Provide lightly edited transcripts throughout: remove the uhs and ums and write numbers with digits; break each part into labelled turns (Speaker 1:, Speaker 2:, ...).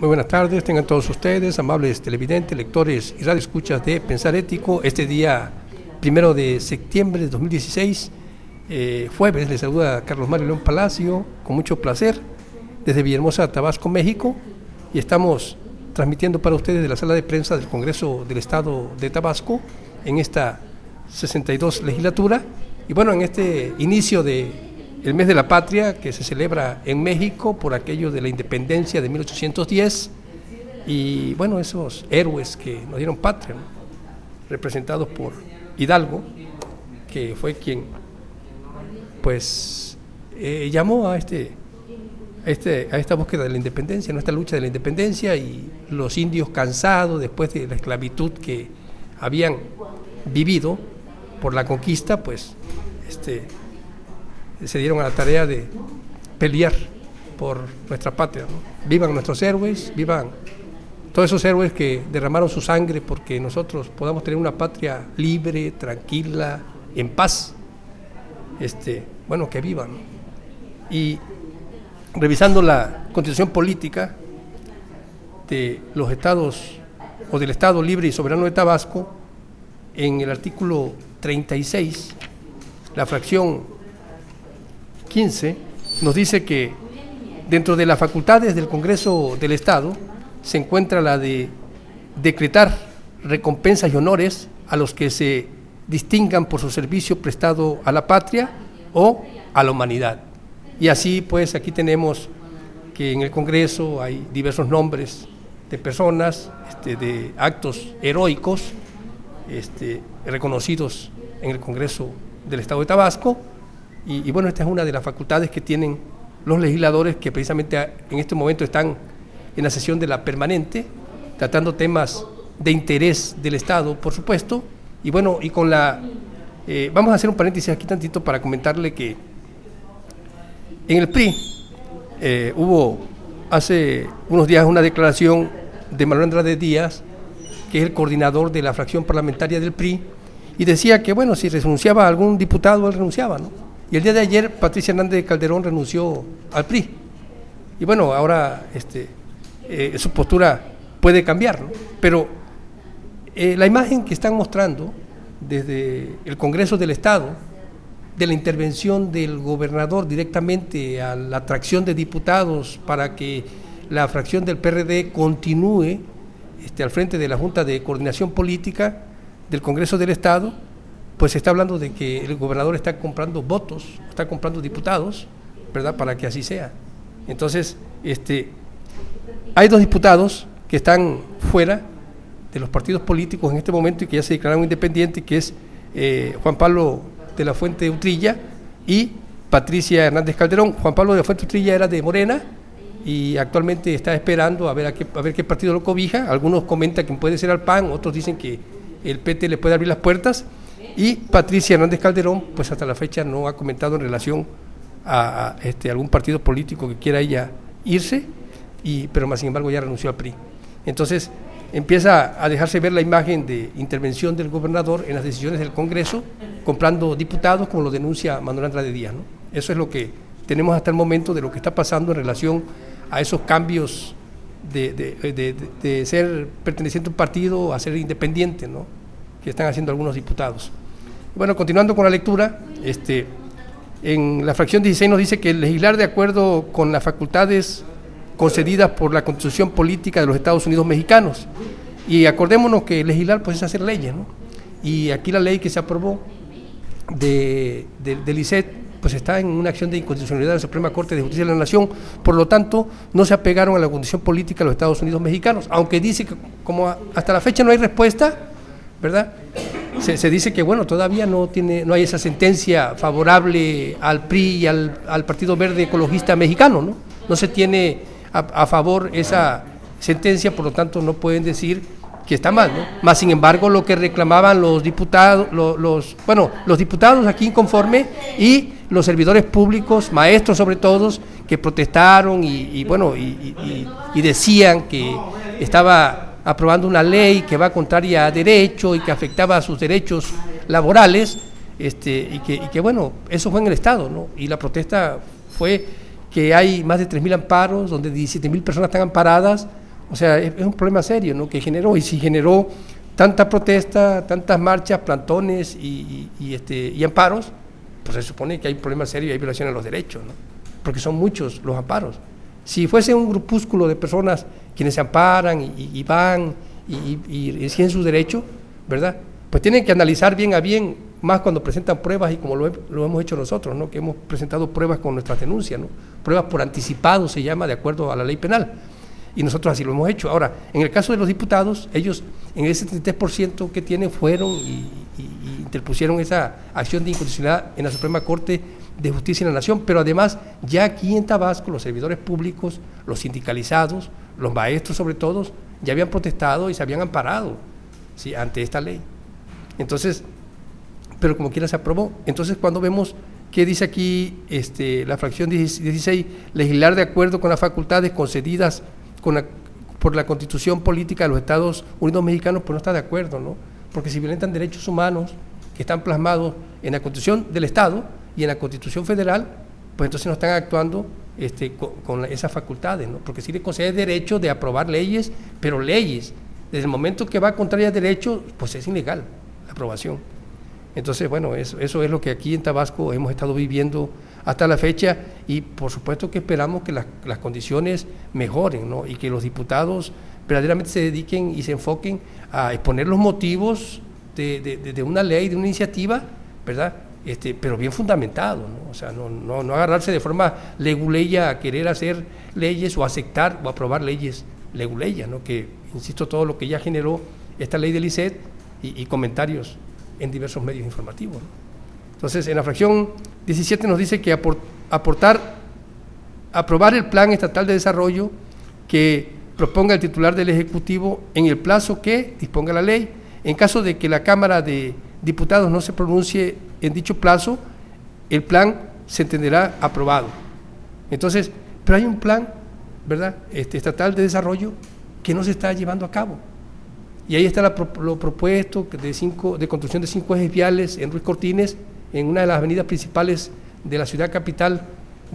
Speaker 1: Muy buenas tardes, tengan todos ustedes, amables televidentes, lectores y radioescuchas de Pensar Ético. Este día 1 de septiembre de 2016, jueves, les saluda Carlos Mario León Palacio, con mucho placer, desde Villahermosa, Tabasco, México, y estamos transmitiendo para ustedes de la sala de prensa del Congreso del Estado de Tabasco, en esta 62 legislatura, y bueno, en este inicio de el mes de la patria que se celebra en México por aquello de la independencia de 1810 y bueno, esos héroes que nos dieron patria, ¿no? Representados por Hidalgo, que fue quien pues llamó a esta búsqueda de la independencia, ¿no? Esta lucha de la independencia, y los indios cansados después de la esclavitud que habían vivido por la conquista, pues se dieron a la tarea de pelear por nuestra patria, ¿no? Vivan nuestros héroes, vivan todos esos héroes que derramaron su sangre porque nosotros podamos tener una patria libre, tranquila, en paz. Bueno, que vivan, ¿no? Y revisando la Constitución política de los estados o del Estado Libre y Soberano de Tabasco, en el artículo 36, la fracción 15, nos dice que dentro de las facultades del Congreso del Estado se encuentra la de decretar recompensas y honores a los que se distingan por su servicio prestado a la patria o a la humanidad. Y así pues aquí tenemos que en el Congreso hay diversos nombres de personas, de actos heroicos reconocidos en el Congreso del Estado de Tabasco. Y bueno, esta es una de las facultades que tienen los legisladores que precisamente en este momento están en la sesión de la permanente, tratando temas de interés del Estado, por supuesto. Y bueno, y con vamos a hacer un paréntesis aquí tantito para comentarle que en el PRI hubo hace unos días una declaración de Manuel Andrade Díaz, que es el coordinador de la fracción parlamentaria del PRI, y decía que bueno, si renunciaba a algún diputado, él renunciaba, ¿no? Y el día de ayer Patricia Hernández de Calderón renunció al PRI. Y bueno, ahora su postura puede cambiar, ¿no? Pero la imagen que están mostrando desde el Congreso del Estado, de la intervención del gobernador directamente a la atracción de diputados para que la fracción del PRD continúe al frente de la Junta de Coordinación Política del Congreso del Estado, pues se está hablando de que el gobernador está comprando votos, está comprando diputados, ¿verdad?, para que así sea. Entonces, hay dos diputados que están fuera de los partidos políticos en este momento y que ya se declararon independientes, que es Juan Pablo de la Fuente Utrilla y Patricia Hernández Calderón. Juan Pablo de la Fuente Utrilla era de Morena y actualmente está esperando a ver qué partido lo cobija. Algunos comentan que puede ser al PAN, otros dicen que el PT le puede abrir las puertas. Y Patricia Hernández Calderón, pues hasta la fecha no ha comentado en relación a algún partido político que quiera ella irse, pero más sin embargo ya renunció al PRI. Entonces empieza a dejarse ver la imagen de intervención del gobernador en las decisiones del Congreso, comprando diputados, como lo denuncia Manuel Andrade Díaz, ¿no? Eso es lo que tenemos hasta el momento de lo que está pasando en relación a esos cambios de ser perteneciente a un partido a ser independiente, ¿no?, que están haciendo algunos diputados. Bueno, continuando con la lectura, en la fracción 16 nos dice que el legislar de acuerdo con las facultades concedidas por la Constitución Política de los Estados Unidos Mexicanos. Y acordémonos que legislar pues es hacer leyes, ¿no? Y aquí la ley que se aprobó del ICET pues está en una acción de inconstitucionalidad de la Suprema Corte de Justicia de la Nación, por lo tanto no se apegaron a la Constitución Política de los Estados Unidos Mexicanos, aunque dice que como hasta la fecha no hay respuesta, ¿verdad? Se dice que bueno, todavía no hay esa sentencia favorable al PRI y al Partido Verde Ecologista Mexicano, ¿no? No se tiene a favor esa sentencia, por lo tanto no pueden decir que está mal, ¿no? Más sin embargo, lo que reclamaban los diputados, los diputados aquí inconformes y los servidores públicos, maestros sobre todo, que protestaron y decían que estaba aprobando una ley que va contraria a derecho y que afectaba a sus derechos laborales, y que bueno, eso fue en el Estado, ¿no? Y la protesta fue que hay más de 3.000 amparos, donde 17.000 personas están amparadas O sea, es un problema serio, ¿no?, que generó, y si generó tanta protesta, tantas marchas, plantones y amparos, pues se supone que hay problemas serios y hay violaciones a los derechos, ¿no?, porque son muchos los amparos. Si fuese un grupúsculo de personas quienes se amparan y van y exigen su derecho, ¿verdad?, pues tienen que analizar bien a bien, más cuando presentan pruebas, y como lo hemos hecho nosotros, ¿no?, que hemos presentado pruebas con nuestras denuncias, ¿no?, pruebas por anticipado se llama, de acuerdo a la ley penal, y nosotros así lo hemos hecho. Ahora, en el caso de los diputados, ellos en ese 73% que tienen fueron y interpusieron esa acción de inconstitucionalidad en la Suprema Corte de Justicia de la Nación, pero además ya aquí en Tabasco los servidores públicos, los sindicalizados, los maestros sobre todo, ya habían protestado y se habían amparado, ¿sí?, ante esta ley. Entonces, pero como quiera se aprobó. Entonces, cuando vemos que dice aquí la fracción 16, legislar de acuerdo con las facultades concedidas por la Constitución Política de los Estados Unidos Mexicanos, pues no está de acuerdo, ¿no?, porque si violentan derechos humanos que están plasmados en la Constitución del Estado y en la Constitución Federal, pues entonces no están actuando con esas facultades, ¿no?, porque sí le concede derecho de aprobar leyes, pero leyes, desde el momento que va contraria al derecho, pues es ilegal la aprobación. Entonces, bueno, eso es lo que aquí en Tabasco hemos estado viviendo hasta la fecha, y por supuesto que esperamos que las condiciones mejoren, ¿no?, y que los diputados verdaderamente se dediquen y se enfoquen a exponer los motivos de una ley, de una iniciativa, ¿verdad?, pero bien fundamentado, ¿no?, o sea, no agarrarse de forma leguleya a querer hacer leyes o aceptar o aprobar leyes leguleyas, ¿no?, que, insisto, todo lo que ya generó esta ley del ICET y comentarios en diversos medios informativos, ¿no? Entonces, en la fracción 17 nos dice que aprobar el plan estatal de desarrollo que proponga el titular del Ejecutivo en el plazo que disponga la ley. En caso de que la Cámara de Diputados no se pronuncie en dicho plazo, el plan se entenderá aprobado. Entonces, pero hay un plan, ¿verdad?, estatal de desarrollo que no se está llevando a cabo. Y ahí está lo propuesto de construcción de 5 ejes viales en Ruiz Cortines, en una de las avenidas principales de la ciudad capital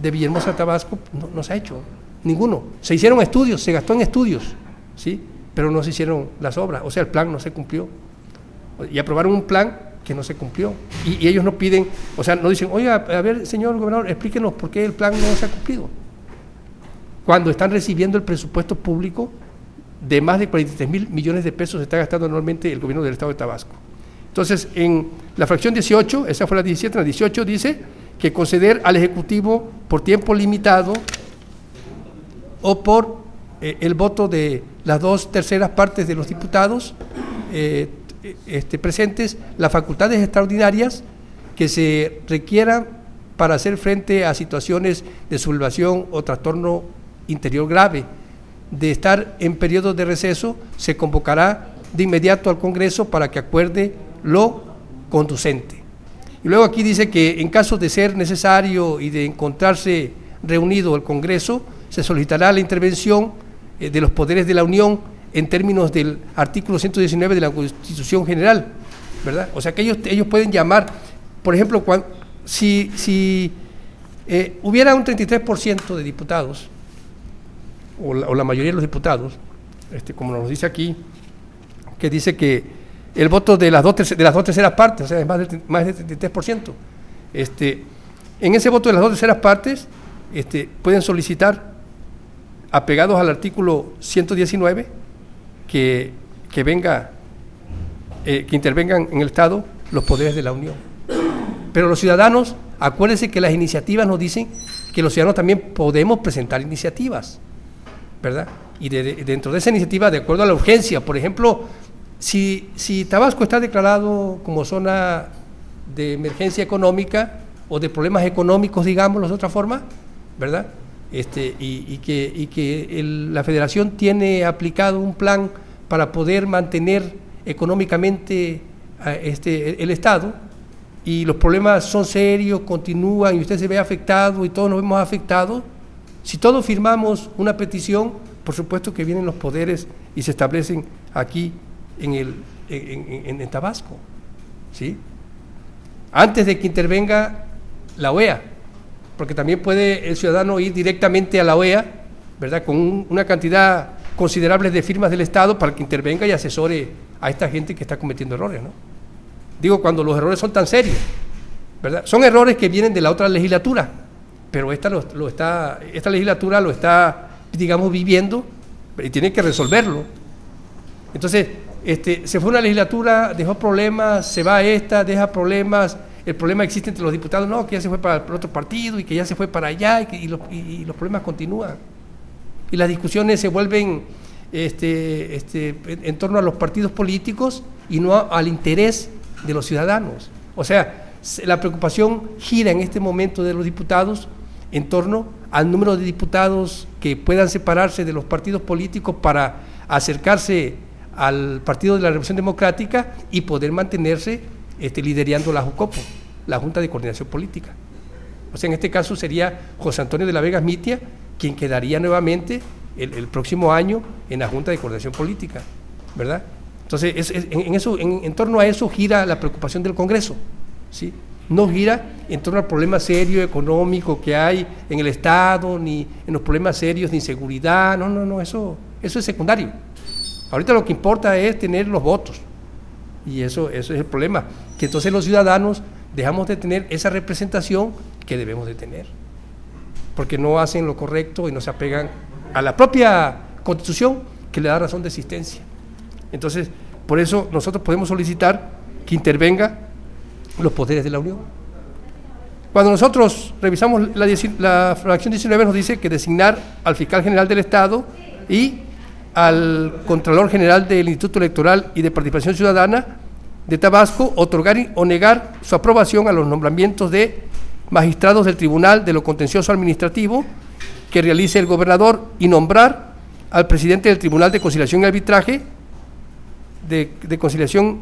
Speaker 1: de Villahermosa, Tabasco. No se ha hecho ninguno. Se hicieron estudios, se gastó en estudios, ¿sí?, pero no se hicieron las obras, o sea, el plan no se cumplió. Y aprobaron un plan que no se cumplió. Y ellos no piden, o sea, no dicen, oiga, a ver, señor gobernador, explíquenos por qué el plan no se ha cumplido, cuando están recibiendo el presupuesto público de más de 43,000 millones de pesos se está gastando anualmente el gobierno del Estado de Tabasco. Entonces, en la fracción 18, esa fue la 17, la 18 dice que conceder al Ejecutivo por tiempo limitado o por el voto de las 2/3 partes de los diputados presentes las facultades extraordinarias que se requieran para hacer frente a situaciones de sublevación o trastorno interior grave. De estar en periodo de receso, se convocará de inmediato al Congreso para que acuerde lo conducente. Y luego aquí dice que en caso de ser necesario y de encontrarse reunido el Congreso, se solicitará la intervención de los poderes de la Unión en términos del artículo 119 de la Constitución General, ¿verdad? O sea que ellos pueden llamar, por ejemplo, si hubiera un 33% de diputados, o la mayoría de los diputados, como nos dice aquí, que dice que el voto de las 2/3 partes, o sea, es más del 33%, en ese voto de las 2/3 partes, pueden solicitar, apegados al artículo 119, que intervengan en el Estado los poderes de la Unión. Pero los ciudadanos, acuérdense que las iniciativas nos dicen que los ciudadanos también podemos presentar iniciativas, ¿verdad? Y dentro de esa iniciativa, de acuerdo a la urgencia, por ejemplo, si Tabasco está declarado como zona de emergencia económica o de problemas económicos, digámoslo de otra forma, ¿verdad?, y que la Federación tiene aplicado un plan para poder mantener económicamente el Estado, y los problemas son serios, continúan, y usted se ve afectado y todos nos vemos afectados. Si todos firmamos una petición, por supuesto que vienen los poderes y se establecen aquí en Tabasco, ¿sí?, antes de que intervenga la OEA, porque también puede el ciudadano ir directamente a la OEA, ¿verdad?, con una cantidad considerables de firmas del Estado para que intervenga y asesore a esta gente que está cometiendo errores, ¿no? Digo, cuando los errores son tan serios, ¿verdad? Son errores que vienen de la otra legislatura, pero esta legislatura lo está, digamos, viviendo y tiene que resolverlo. Entonces, se fue una legislatura, dejó problemas, se va esta, deja problemas, el problema existe entre los diputados, no, que ya se fue para el otro partido y que ya se fue para allá y los problemas continúan. Y las discusiones se vuelven en torno a los partidos políticos y no al interés de los ciudadanos. O sea, la preocupación gira en este momento de los diputados en torno al número de diputados que puedan separarse de los partidos políticos para acercarse al Partido de la Revolución Democrática y poder mantenerse liderando la JUCOPO, la Junta de Coordinación Política. O sea, en este caso sería José Antonio de la Vega Mitia quien quedaría nuevamente el próximo año en la Junta de Coordinación Política, ¿verdad? Entonces, en torno a eso gira la preocupación del Congreso, ¿sí? No gira en torno al problema serio económico que hay en el Estado, ni en los problemas serios de inseguridad, no, eso es secundario. Ahorita lo que importa es tener los votos, y eso es el problema, que entonces los ciudadanos dejamos de tener esa representación que debemos de tener, porque no hacen lo correcto y no se apegan a la propia Constitución que le da razón de existencia. Entonces, por eso nosotros podemos solicitar que intervenga los poderes de la Unión. Cuando nosotros revisamos la fracción 19 nos dice que designar al fiscal general del Estado y al Contralor General del Instituto Electoral y de Participación Ciudadana de Tabasco, otorgar o negar su aprobación a los nombramientos de magistrados del Tribunal de lo Contencioso Administrativo que realice el gobernador y nombrar al presidente del Tribunal de Conciliación y Arbitraje, de conciliación,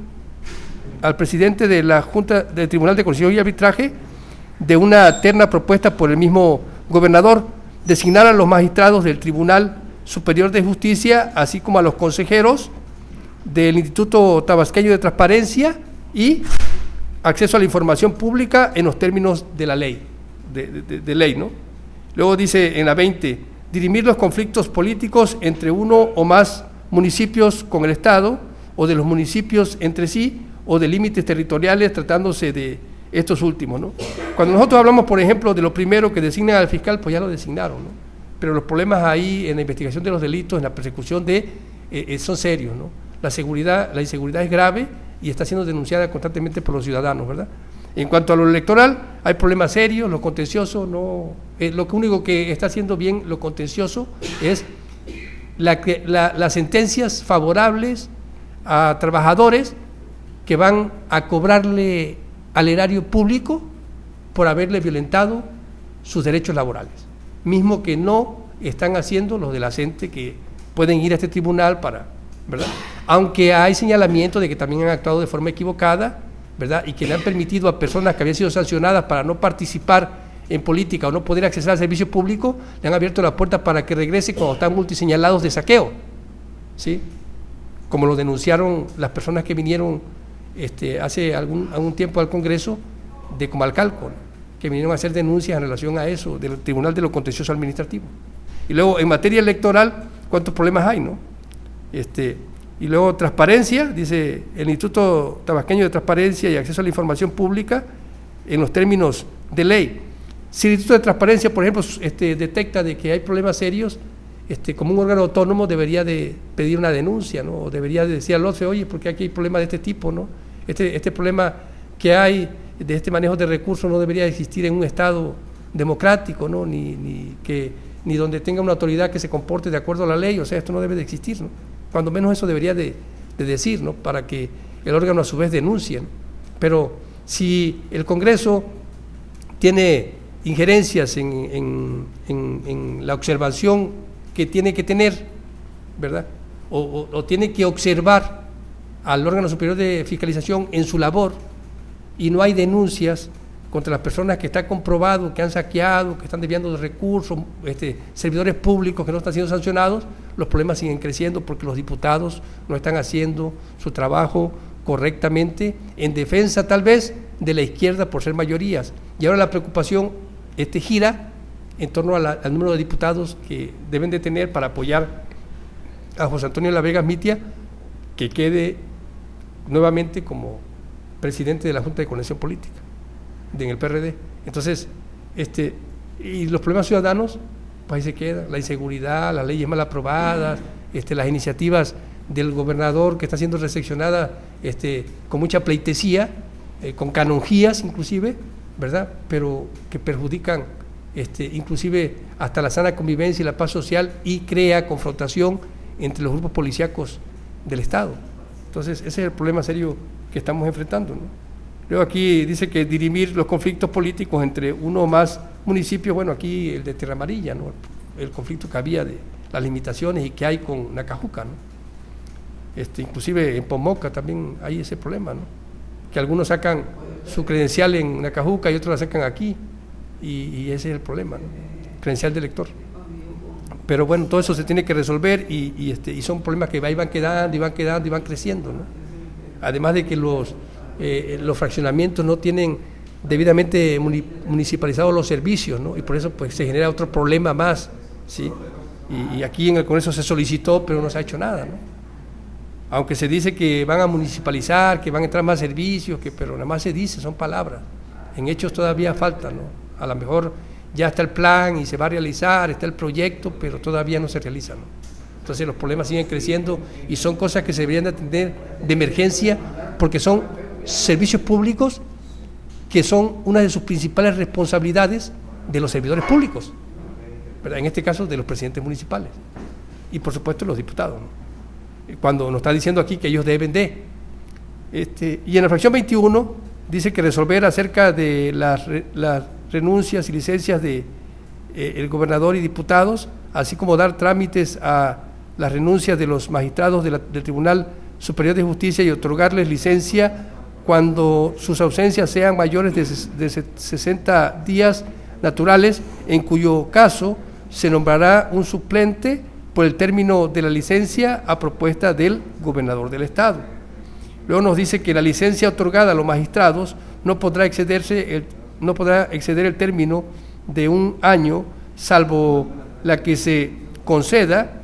Speaker 1: al presidente de la Junta del Tribunal de Conciliación y Arbitraje de una terna propuesta por el mismo gobernador, designar a los magistrados del Tribunal Superior de Justicia, así como a los consejeros del Instituto Tabasqueño de Transparencia y acceso a la información pública en los términos de la ley, de ley, ¿no? Luego dice en la 20, dirimir los conflictos políticos entre uno o más municipios con el Estado o de los municipios entre sí o de límites territoriales tratándose de estos últimos, ¿no? Cuando nosotros hablamos, por ejemplo, de lo primero que designan al fiscal, pues ya lo designaron, ¿no? Pero los problemas ahí en la investigación de los delitos, en la persecución son serios, ¿no? La inseguridad es grave y está siendo denunciada constantemente por los ciudadanos, ¿verdad? En cuanto a lo electoral, hay problemas serios, lo contencioso no, lo único que está haciendo bien lo contencioso es las sentencias favorables a trabajadores que van a cobrarle al erario público por haberle violentado sus derechos laborales, mismo que no están haciendo los de la CENTE, que pueden ir a este tribunal para, ¿verdad? Aunque hay señalamiento de que también han actuado de forma equivocada, ¿verdad? Y que le han permitido a personas que habían sido sancionadas para no participar en política o no poder acceder al servicio público, le han abierto la puerta para que regrese cuando están multiseñalados de saqueo, ¿sí? Como lo denunciaron las personas que vinieron hace algún tiempo al Congreso de Comalcalco, ¿no? Que vinieron a hacer denuncias en relación a eso, del Tribunal de lo Contencioso Administrativo. Y luego, en materia electoral, ¿cuántos problemas hay, no? Y luego, transparencia, dice el Instituto Tabasqueño de Transparencia y Acceso a la Información Pública en los términos de ley. Si el Instituto de Transparencia, por ejemplo, detecta de que hay problemas serios, como un órgano autónomo debería de pedir una denuncia, ¿no? O debería de decir al OCDE, oye, porque aquí hay problemas de este tipo, ¿no? Este problema que hay de este manejo de recursos no debería existir en un Estado democrático, ¿no? Ni donde tenga una autoridad que se comporte de acuerdo a la ley, o sea, esto no debe de existir, ¿no? Cuando menos eso debería de decir, ¿no? Para que el órgano a su vez denuncie, ¿no? Pero si el Congreso tiene injerencias en la observación que tiene que tener, ¿verdad? O tiene que observar al órgano superior de fiscalización en su labor y no hay denuncias contra las personas que está comprobado que han saqueado, que están desviando de recursos, servidores públicos que no están siendo sancionados, los problemas siguen creciendo porque los diputados no están haciendo su trabajo correctamente en defensa tal vez de la izquierda por ser mayorías. Y ahora la preocupación gira en torno al número de diputados que deben de tener para apoyar a José Antonio Lavegas Mitia que quede nuevamente como presidente de la Junta de Coordinación Política en el PRD. Entonces, y los problemas ciudadanos, pues ahí se quedan, la inseguridad, las leyes mal aprobadas, las iniciativas del gobernador que está siendo recepcionada con mucha pleitesía, con canonjías inclusive, ¿verdad? Pero que perjudican inclusive hasta la sana convivencia y la paz social y crea confrontación entre los grupos policíacos del Estado. Entonces, ese es el problema serio que estamos enfrentando, ¿no? Luego aquí dice que dirimir los conflictos políticos entre uno o más municipios, bueno, aquí el de Tierra Amarilla, ¿no? El conflicto que había de las limitaciones y que hay con Nacajuca, ¿no? Inclusive en Pomoca también hay ese problema, ¿no? Que algunos sacan su credencial en Nacajuca y otros la sacan aquí, y ese es el problema, ¿no? Credencial de elector. Pero bueno, todo eso se tiene que resolver y son problemas que ahí van quedando y van quedando y van creciendo, ¿no? Además de que los fraccionamientos no tienen debidamente municipalizados los servicios, ¿no? Y por eso pues se genera otro problema más, ¿sí? Y aquí en el Congreso se solicitó, pero no se ha hecho nada, ¿no? Aunque se dice que van a municipalizar, que van a entrar más servicios, pero nada más se dice, son palabras. En hechos todavía falta, ¿no? A lo mejor ya está el plan y se va a realizar, está el proyecto, pero todavía no se realiza, ¿no? Entonces los problemas siguen creciendo y son cosas que se deberían de atender de emergencia porque son servicios públicos que son una de sus principales responsabilidades de los servidores públicos, ¿verdad? En este caso de los presidentes municipales y por supuesto los diputados, ¿no? Cuando nos está diciendo aquí que ellos deben de. Y en la fracción 21 dice que resolver acerca de las renuncias y licencias de el gobernador y diputados, así como dar trámites a las renuncias de los magistrados del Tribunal Superior de Justicia y otorgarles licencia cuando sus ausencias sean mayores de 60 días naturales, en cuyo caso se nombrará un suplente por el término de la licencia a propuesta del gobernador del Estado. Luego nos dice que la licencia otorgada a los magistrados no podrá exceder el término de un año, salvo la que se conceda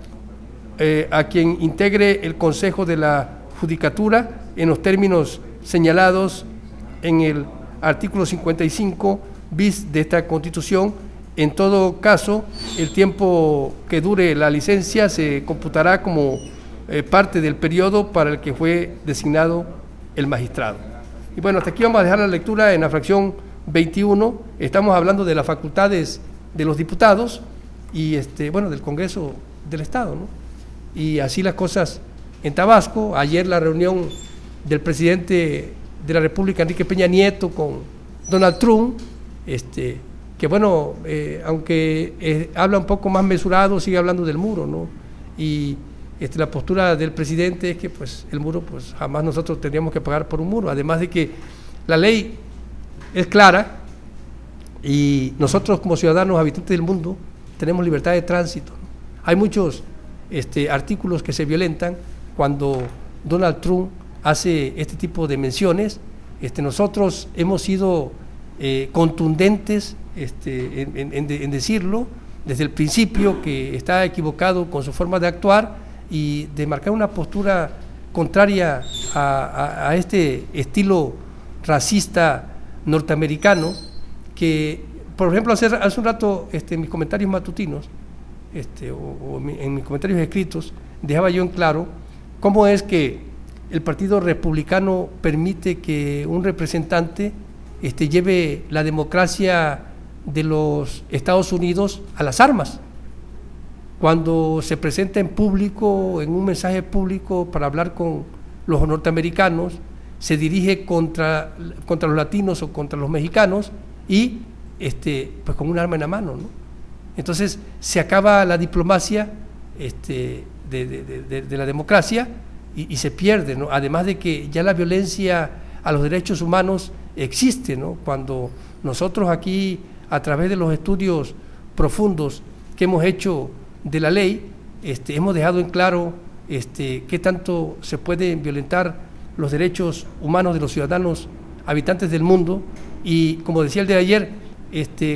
Speaker 1: a quien integre el Consejo de la Judicatura en los términos señalados en el artículo 55 bis de esta Constitución. En todo caso, el tiempo que dure la licencia se computará como parte del periodo para el que fue designado el magistrado. Y bueno, hasta aquí vamos a dejar la lectura en la fracción 21. Estamos hablando de las facultades de los diputados y del Congreso del Estado, ¿no? Y así las cosas en Tabasco. Ayer la reunión del presidente de la República, Enrique Peña Nieto, con Donald Trump, que bueno, aunque habla un poco más mesurado, sigue hablando del muro, ¿no? Y la postura del presidente es que pues el muro, pues jamás nosotros tendríamos que pagar por un muro, además de que la ley es clara y nosotros como ciudadanos habitantes del mundo tenemos libertad de tránsito, ¿no? Hay muchos artículos que se violentan cuando Donald Trump hace este tipo de menciones. Nosotros hemos sido contundentes en decirlo desde el principio, que está equivocado con su forma de actuar y de marcar una postura contraria a este estilo racista norteamericano que, por ejemplo, hace un rato en mis comentarios matutinos en mis comentarios escritos dejaba yo en claro cómo es que el Partido Republicano permite que un representante lleve la democracia de los Estados Unidos a las armas, cuando se presenta en público, en un mensaje público para hablar con los norteamericanos, se dirige contra los latinos o contra los mexicanos y pues con un arma en la mano, ¿no? Entonces se acaba la diplomacia de la democracia y se pierde, ¿no? Además de que ya la violencia a los derechos humanos existe, ¿no? Cuando nosotros aquí, a través de los estudios profundos que hemos hecho de la ley, hemos dejado en claro qué tanto se pueden violentar los derechos humanos de los ciudadanos habitantes del mundo. Y como decía el de ayer,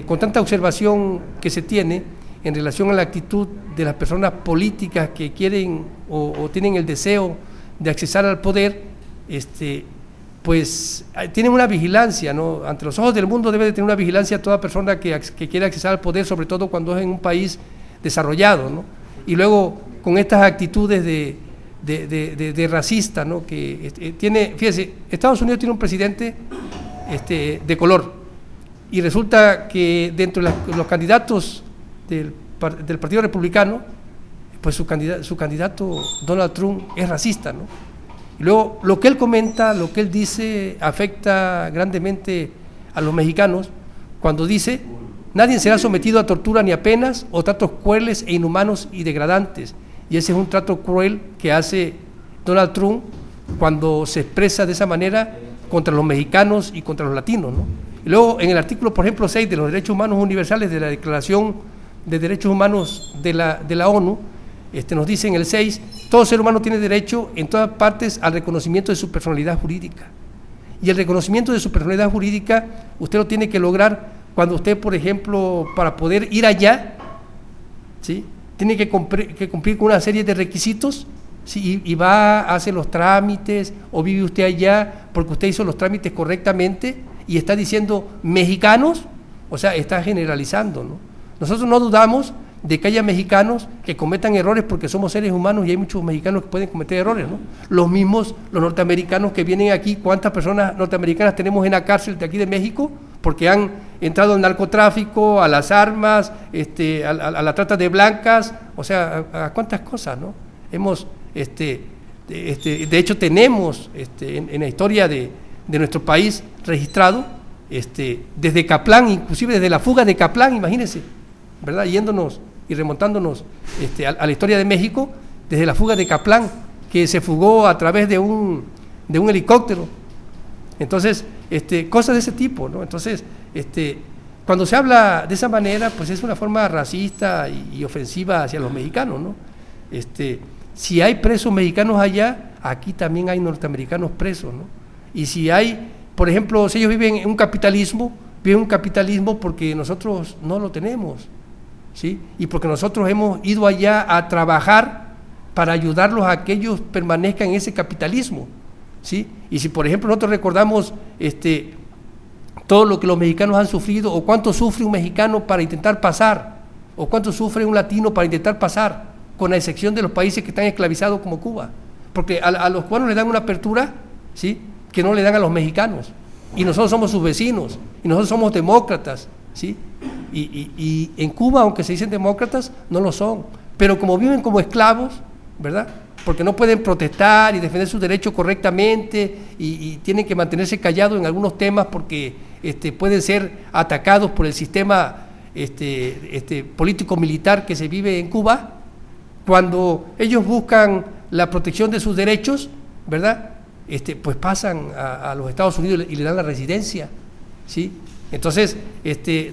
Speaker 1: con tanta observación que se tiene, en relación a la actitud de las personas políticas que quieren o tienen el deseo de accesar al poder, pues tienen una vigilancia, ¿no? Ante los ojos del mundo debe de tener una vigilancia toda persona que quiere accesar al poder, sobre todo cuando es en un país desarrollado, ¿no? Y luego con estas actitudes de racista, ¿no? Que tiene, fíjese, Estados Unidos tiene un presidente de color, y resulta que dentro de los candidatos del Partido Republicano, pues su candidato Donald Trump es racista, ¿no? Y luego lo que él comenta, lo que él dice afecta grandemente a los mexicanos cuando dice: nadie será sometido a tortura ni a penas o tratos crueles e inhumanos y degradantes. Y ese es un trato cruel que hace Donald Trump cuando se expresa de esa manera contra los mexicanos y contra los latinos, ¿no? Y luego en el artículo, por ejemplo, 6 de los Derechos Humanos Universales de la Declaración de Derechos Humanos de la ONU, nos dice en el 6: todo ser humano tiene derecho en todas partes al reconocimiento de su personalidad jurídica. Y el reconocimiento de su personalidad jurídica usted lo tiene que lograr cuando usted, por ejemplo, para poder ir allá, ¿sí?, tiene que cumplir con una serie de requisitos, ¿sí?, y va, hace los trámites, o vive usted allá porque usted hizo los trámites correctamente y está diciendo mexicanos, o sea, está generalizando, ¿no? Nosotros no dudamos de que haya mexicanos que cometan errores porque somos seres humanos y hay muchos mexicanos que pueden cometer errores, ¿no? Los mismos, los norteamericanos que vienen aquí, ¿cuántas personas norteamericanas tenemos en la cárcel de aquí de México? Porque han entrado al narcotráfico, a las armas, a la trata de blancas, o sea, a cuántas cosas, ¿no? Hemos, de hecho tenemos en la historia de nuestro país registrado, desde Caplán, inclusive desde la fuga de Caplán, imagínense, ¿verdad? Yéndonos y remontándonos a la historia de México, desde la fuga de Caplán, que se fugó a través de un helicóptero. Entonces, cosas de ese tipo, ¿no? Entonces, cuando se habla de esa manera, pues es una forma racista y ofensiva hacia los mexicanos, ¿no? Si hay presos mexicanos allá, aquí también hay norteamericanos presos, ¿no? Y si hay, por ejemplo, si ellos viven un capitalismo porque nosotros no lo tenemos, ¿sí? Y porque nosotros hemos ido allá a trabajar para ayudarlos a que ellos permanezcan en ese capitalismo, ¿sí? Y si, por ejemplo, nosotros recordamos todo lo que los mexicanos han sufrido, o cuánto sufre un mexicano para intentar pasar, o cuánto sufre un latino para intentar pasar, con la excepción de los países que están esclavizados como Cuba, porque a los cubanos les dan una apertura, ¿sí?, que no le dan a los mexicanos, y nosotros somos sus vecinos, y nosotros somos demócratas, ¿sí? Y en Cuba, aunque se dicen demócratas, no lo son, pero como viven como esclavos, ¿verdad?, porque no pueden protestar y defender sus derechos correctamente y tienen que mantenerse callados en algunos temas porque pueden ser atacados por el sistema político-militar que se vive en Cuba. Cuando ellos buscan la protección de sus derechos, ¿verdad?, pues pasan a los Estados Unidos y le dan la residencia, ¿sí? Entonces,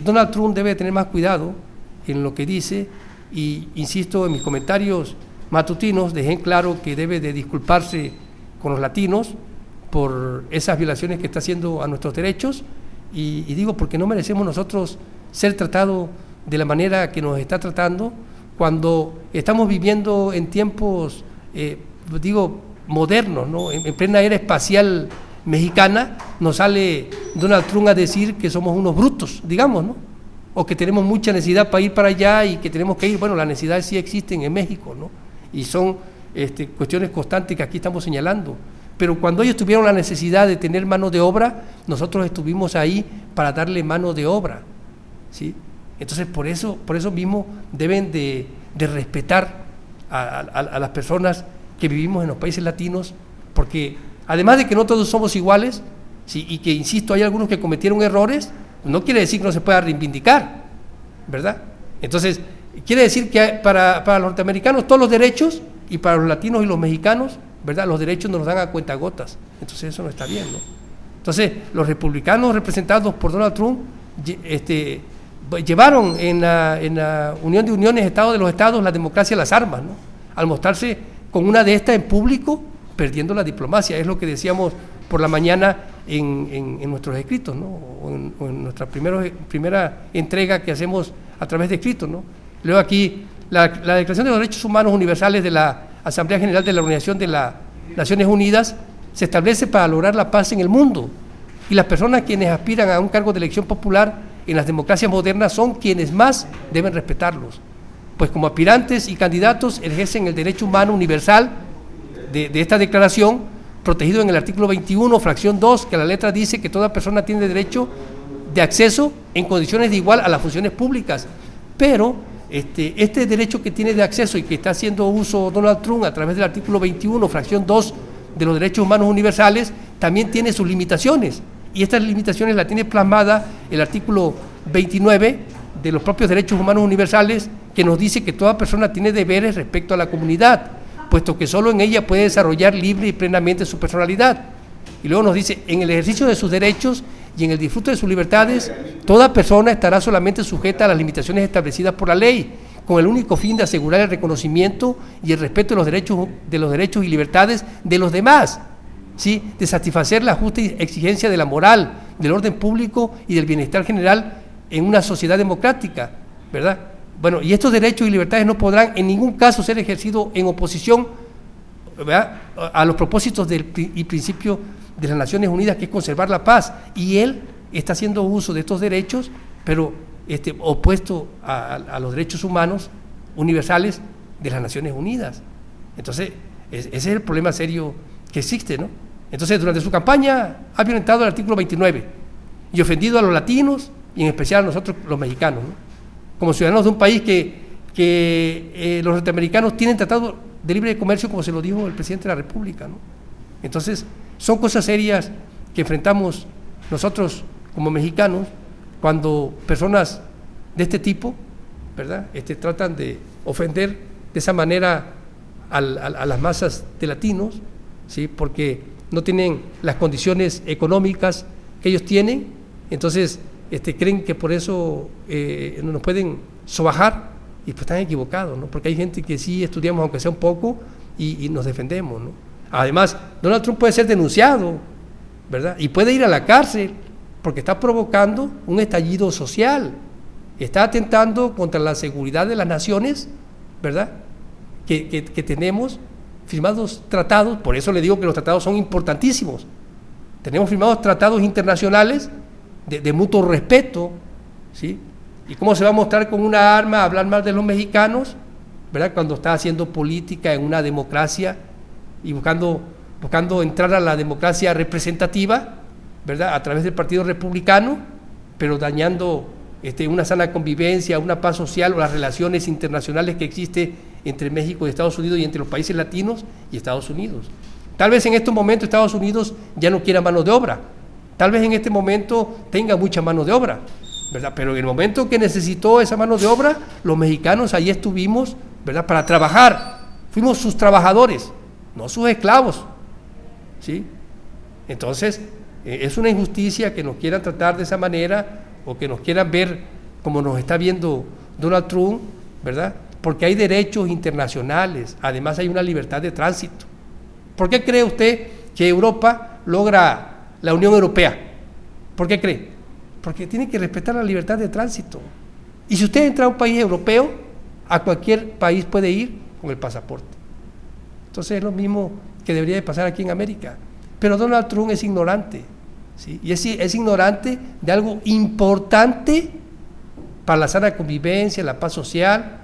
Speaker 1: Donald Trump debe tener más cuidado en lo que dice, y insisto, en mis comentarios matutinos dejé en claro que debe de disculparse con los latinos por esas violaciones que está haciendo a nuestros derechos, y digo porque no merecemos nosotros ser tratados de la manera que nos está tratando cuando estamos viviendo en tiempos, modernos, ¿no? En plena era espacial mexicana, nos sale Donald Trump a decir que somos unos brutos, digamos, ¿no? O que tenemos mucha necesidad para ir para allá y que tenemos que ir. Bueno, las necesidades sí existen en México, ¿no? Y son cuestiones constantes que aquí estamos señalando. Pero cuando ellos tuvieron la necesidad de tener mano de obra, nosotros estuvimos ahí para darle mano de obra, ¿sí? Entonces, por eso mismo deben de respetar a las personas que vivimos en los países latinos, porque además de que no todos somos iguales, ¿sí?, y que, insisto, hay algunos que cometieron errores, no quiere decir que no se pueda reivindicar, ¿verdad? Entonces, quiere decir que para los norteamericanos todos los derechos, y para los latinos y los mexicanos, ¿verdad?, los derechos nos los dan a cuentagotas. Entonces eso no está bien, ¿no? Entonces, los republicanos representados por Donald Trump llevaron en la Unión de Uniones, Estado de los Estados, la democracia a las armas, ¿no?, al mostrarse con una de estas en público, perdiendo la diplomacia. Es lo que decíamos por la mañana en nuestros escritos, ¿no?, o en nuestra primera entrega que hacemos a través de escritos, ¿no? Leo aquí la Declaración de los Derechos Humanos Universales de la Asamblea General de la Organización de las Naciones Unidas se establece para lograr la paz en el mundo, y las personas quienes aspiran a un cargo de elección popular en las democracias modernas son quienes más deben respetarlos, pues como aspirantes y candidatos ejercen el derecho humano universal de esta declaración, protegido en el artículo 21, fracción 2, que la letra dice que toda persona tiene derecho de acceso en condiciones de igual a las funciones públicas. Pero este derecho que tiene de acceso y que está haciendo uso Donald Trump a través del artículo 21, fracción 2 de los derechos humanos universales, también tiene sus limitaciones. Y estas limitaciones las tiene plasmada el artículo 29 de los propios derechos humanos universales, que nos dice que toda persona tiene deberes respecto a la comunidad, puesto que solo en ella puede desarrollar libre y plenamente su personalidad. Y luego nos dice, en el ejercicio de sus derechos y en el disfrute de sus libertades, toda persona estará solamente sujeta a las limitaciones establecidas por la ley, con el único fin de asegurar el reconocimiento y el respeto de los derechos y libertades de los demás, ¿sí? De satisfacer la justa exigencia de la moral, del orden público y del bienestar general en una sociedad democrática, ¿verdad? Bueno, y estos derechos y libertades no podrán en ningún caso ser ejercidos en oposición, ¿verdad?, a los propósitos y principios de las Naciones Unidas, que es conservar la paz. Y él está haciendo uso de estos derechos, pero opuesto a los derechos humanos universales de las Naciones Unidas. Entonces, ese es el problema serio que existe, ¿no? Entonces, durante su campaña ha violentado el artículo 29 y ofendido a los latinos y en especial a nosotros los mexicanos, ¿no? Como ciudadanos de un país que los norteamericanos tienen tratado de libre comercio, como se lo dijo el presidente de la República, ¿no? Entonces, son cosas serias que enfrentamos nosotros como mexicanos cuando personas de este tipo, ¿verdad?, tratan de ofender de esa manera a las masas de latinos, ¿sí?, porque no tienen las condiciones económicas que ellos tienen. Entonces creen que por eso no nos pueden sobajar, y pues están equivocados, ¿no? Porque hay gente que sí estudiamos, aunque sea un poco, y nos defendemos, ¿no? Además, Donald Trump puede ser denunciado, ¿verdad?, y puede ir a la cárcel porque está provocando un estallido social, está atentando contra la seguridad de las naciones, ¿verdad?, que tenemos firmados tratados. Por eso le digo que los tratados son importantísimos. Tenemos firmados tratados internacionales de mutuo respeto, ¿sí? ¿Y cómo se va a mostrar con una arma a hablar mal de los mexicanos, ¿verdad?, cuando está haciendo política en una democracia y buscando entrar a la democracia representativa, ¿verdad?, a través del Partido Republicano, pero dañando una sana convivencia, una paz social o las relaciones internacionales que existe entre México y Estados Unidos y entre los países latinos y Estados Unidos? Tal vez en estos momentos Estados Unidos ya no quiera mano de obra, tal vez en este momento tenga mucha mano de obra, ¿verdad?, pero en el momento que necesitó esa mano de obra, los mexicanos ahí estuvimos, ¿verdad?, para trabajar. Fuimos sus trabajadores, no sus esclavos, ¿sí? Entonces, es una injusticia que nos quieran tratar de esa manera, o que nos quieran ver como nos está viendo Donald Trump, ¿verdad?, porque hay derechos internacionales, además hay una libertad de tránsito. ¿Por qué cree usted que Europa logra la Unión Europea? ¿Por qué cree? Porque tiene que respetar la libertad de tránsito. Y si usted entra a un país europeo, a cualquier país puede ir con el pasaporte. Entonces es lo mismo que debería de pasar aquí en América. Pero Donald Trump es ignorante, ¿sí? Y es ignorante de algo importante para la sana convivencia, la paz social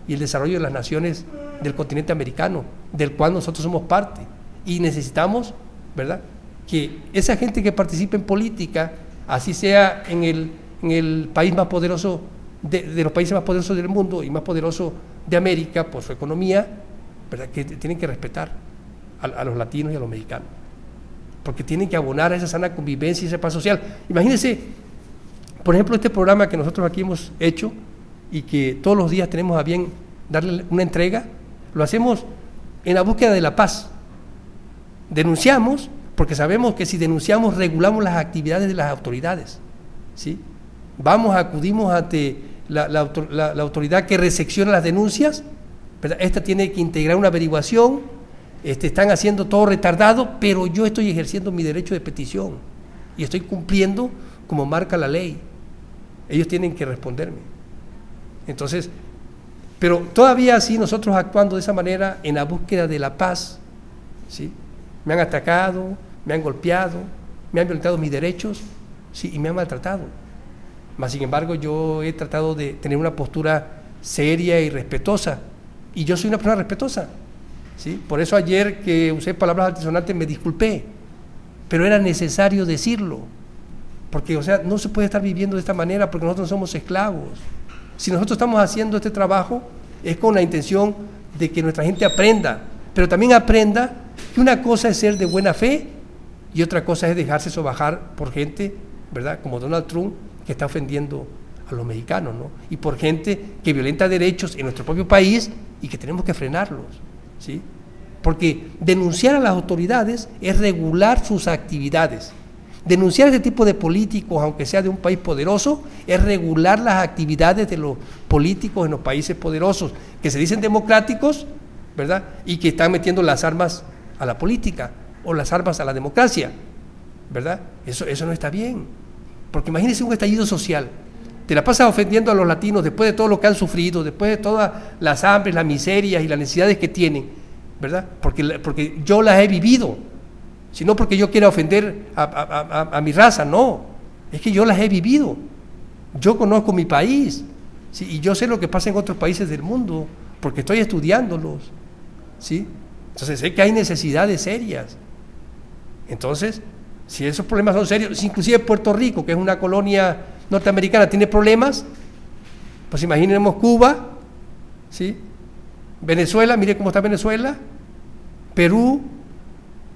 Speaker 1: y el desarrollo de las naciones del continente americano, del cual nosotros somos parte. Y necesitamos, ¿verdad?, que esa gente que participe en política, así sea en el país más poderoso, de los países más poderosos del mundo y más poderoso de América por su economía, ¿verdad?, que tienen que respetar a los latinos y a los mexicanos, porque tienen que abonar a esa sana convivencia y esa paz social. Imagínense, por ejemplo, este programa que nosotros aquí hemos hecho y que todos los días tenemos a bien darle una entrega, lo hacemos en la búsqueda de la paz. Denunciamos, porque sabemos que si denunciamos regulamos las actividades de las autoridades, ¿sí? Acudimos ante la autoridad que recepciona las denuncias, ¿verdad? Esta tiene que integrar una averiguación, están haciendo todo retardado, pero yo estoy ejerciendo mi derecho de petición y estoy cumpliendo como marca la ley. Ellos tienen que responderme. Entonces, Pero todavía así nosotros actuando de esa manera en la búsqueda de la paz, ¿sí? Me han atacado, me han golpeado, me han violentado mis derechos, ¿sí? Y me han maltratado. Mas, sin embargo, yo he tratado de tener una postura seria y respetuosa, y yo soy una persona respetuosa, ¿sí? Por eso ayer que usé palabras altisonantes me disculpé, pero era necesario decirlo, porque, o sea, no se puede estar viviendo de esta manera porque nosotros no somos esclavos. Si nosotros estamos haciendo este trabajo es con la intención de que nuestra gente aprenda, pero también aprenda que una cosa es ser de buena fe y otra cosa es dejarse sobajar por gente, ¿verdad?, como Donald Trump, que está ofendiendo a los mexicanos, ¿no? Y por gente que violenta derechos en nuestro propio país y que tenemos que frenarlos, ¿sí? Porque denunciar a las autoridades es regular sus actividades. Denunciar a este tipo de políticos, aunque sea de un país poderoso, es regular las actividades de los políticos en los países poderosos, que se dicen democráticos, ¿verdad?, y que están metiendo las armas a la política o las armas a la democracia, ¿verdad? Eso no está bien, porque imagínense un estallido social, te la pasas ofendiendo a los latinos después de todo lo que han sufrido, después de todas las hambres, las miserias y las necesidades que tienen, ¿verdad? Porque yo las he vivido, sino porque yo quiera ofender a mi raza, no, es que yo las he vivido, yo conozco mi país, ¿sí? Y yo sé lo que pasa en otros países del mundo, porque estoy estudiándolos, ¿sí? Entonces sé que hay necesidades serias. Entonces, si esos problemas son serios, si inclusive Puerto Rico, que es una colonia norteamericana, tiene problemas, pues imaginemos Cuba, ¿sí?, Venezuela, mire cómo está Venezuela, Perú,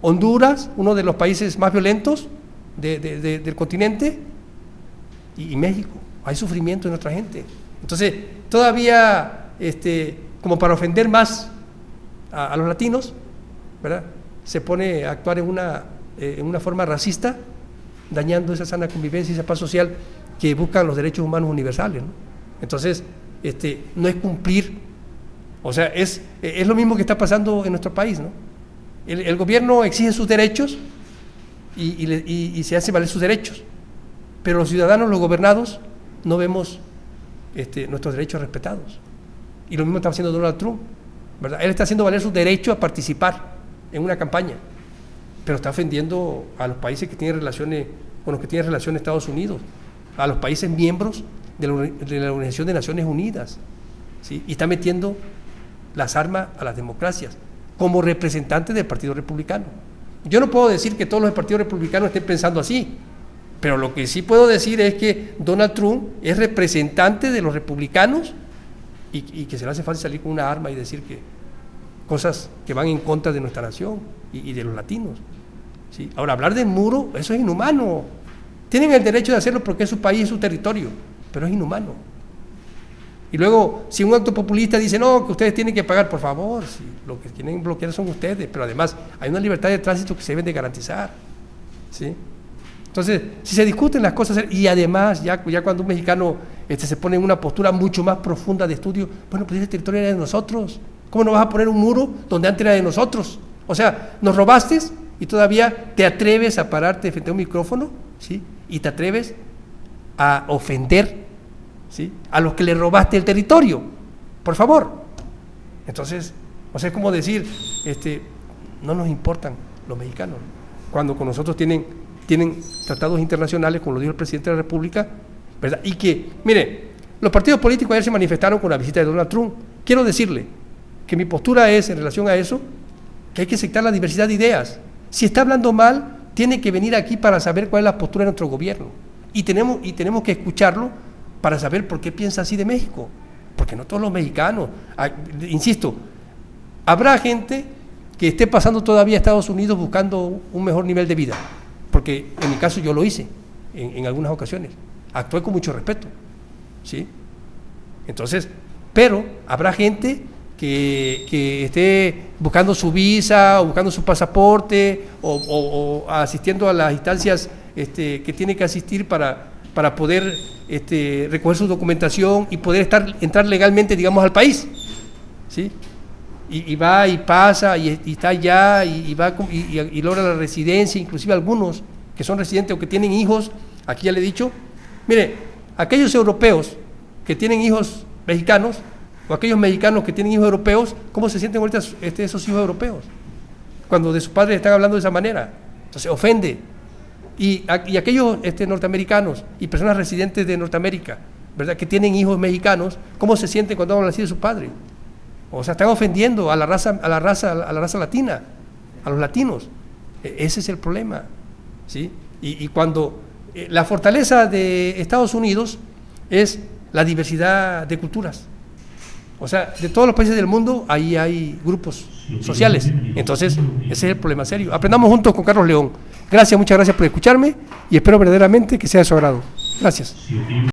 Speaker 1: Honduras, uno de los países más violentos del continente, y México. Hay sufrimiento en nuestra gente. Entonces, todavía, como para ofender más a los latinos, ¿verdad?, se pone a actuar en una forma racista, dañando esa sana convivencia y esa paz social que buscan los derechos humanos universales, ¿no? Entonces, no es cumplir, o sea, es lo mismo que está pasando en nuestro país, ¿no? El gobierno exige sus derechos y se hace valer sus derechos, pero los ciudadanos, los gobernados, no vemos nuestros derechos respetados. Y lo mismo está haciendo Donald Trump, ¿verdad? Él está haciendo valer su derecho a participar en una campaña, pero está ofendiendo a los países que tienen relaciones, con los que tiene relaciones Estados Unidos, a los países miembros de la Organización de Naciones Unidas, ¿sí? Y está metiendo las armas a las democracias como representante del Partido Republicano. Yo no puedo decir que todos los partidos republicanos estén pensando así, pero lo que sí puedo decir es que Donald Trump es representante de los republicanos y que se le hace fácil salir con una arma y decir que cosas que van en contra de nuestra nación y de los latinos, ¿sí? Ahora, hablar del muro, eso es inhumano. Tienen el derecho de hacerlo porque es su país, es su territorio, pero es inhumano. Y luego, si un acto populista dice, no, que ustedes tienen que pagar, por favor, si lo que quieren bloquear son ustedes, pero además hay una libertad de tránsito que se deben de garantizar, ¿sí? Entonces, si se discuten las cosas, y además, ya cuando un mexicano se pone en una postura mucho más profunda de estudio, bueno, pues ese territorio era de nosotros, ¿cómo no vas a poner un muro donde antes era de nosotros? O sea, nos robaste y todavía te atreves a pararte frente a un micrófono, ¿sí?, y te atreves a ofender, ¿sí?, a los que le robaste el territorio, por favor. Entonces, o sea, es como decir, no nos importan los mexicanos, cuando con nosotros tienen tratados internacionales, como lo dijo el presidente de la República, ¿verdad? Y que, mire, los partidos políticos ayer se manifestaron con la visita de Donald Trump. Quiero decirle que mi postura es, en relación a eso, que hay que aceptar la diversidad de ideas. Si está hablando mal, tiene que venir aquí para saber cuál es la postura de nuestro gobierno. Y tenemos que escucharlo para saber por qué piensa así de México. Porque no todos los mexicanos, insisto, habrá gente que esté pasando todavía a Estados Unidos buscando un mejor nivel de vida. Porque en mi caso yo lo hice en algunas ocasiones. Actué con mucho respeto, ¿sí? Entonces, pero habrá gente que esté buscando su visa o buscando su pasaporte o asistiendo a las instancias que tiene que asistir para poder recoger su documentación y poder entrar legalmente, digamos, al país, ¿sí? Y va y pasa y está allá y va y logra la residencia, inclusive algunos que son residentes o que tienen hijos. Aquí ya le he dicho, mire, aquellos europeos que tienen hijos mexicanos O aquellos mexicanos que tienen hijos europeos, ¿cómo se sienten ahorita esos hijos europeos? Cuando de sus padres están hablando de esa manera. Entonces ofende. Y aquellos norteamericanos y personas residentes de Norteamérica, ¿verdad?, que tienen hijos mexicanos, ¿cómo se sienten cuando hablan así de su padre? O sea, están ofendiendo a la raza latina, a los latinos. Ese es el problema, ¿sí? Y cuando la fortaleza de Estados Unidos es la diversidad de culturas. O sea, de todos los países del mundo, ahí hay grupos sociales. Entonces, ese es el problema serio. Aprendamos juntos con Carlos León. Gracias, muchas gracias por escucharme y espero verdaderamente que sea de su agrado. Gracias.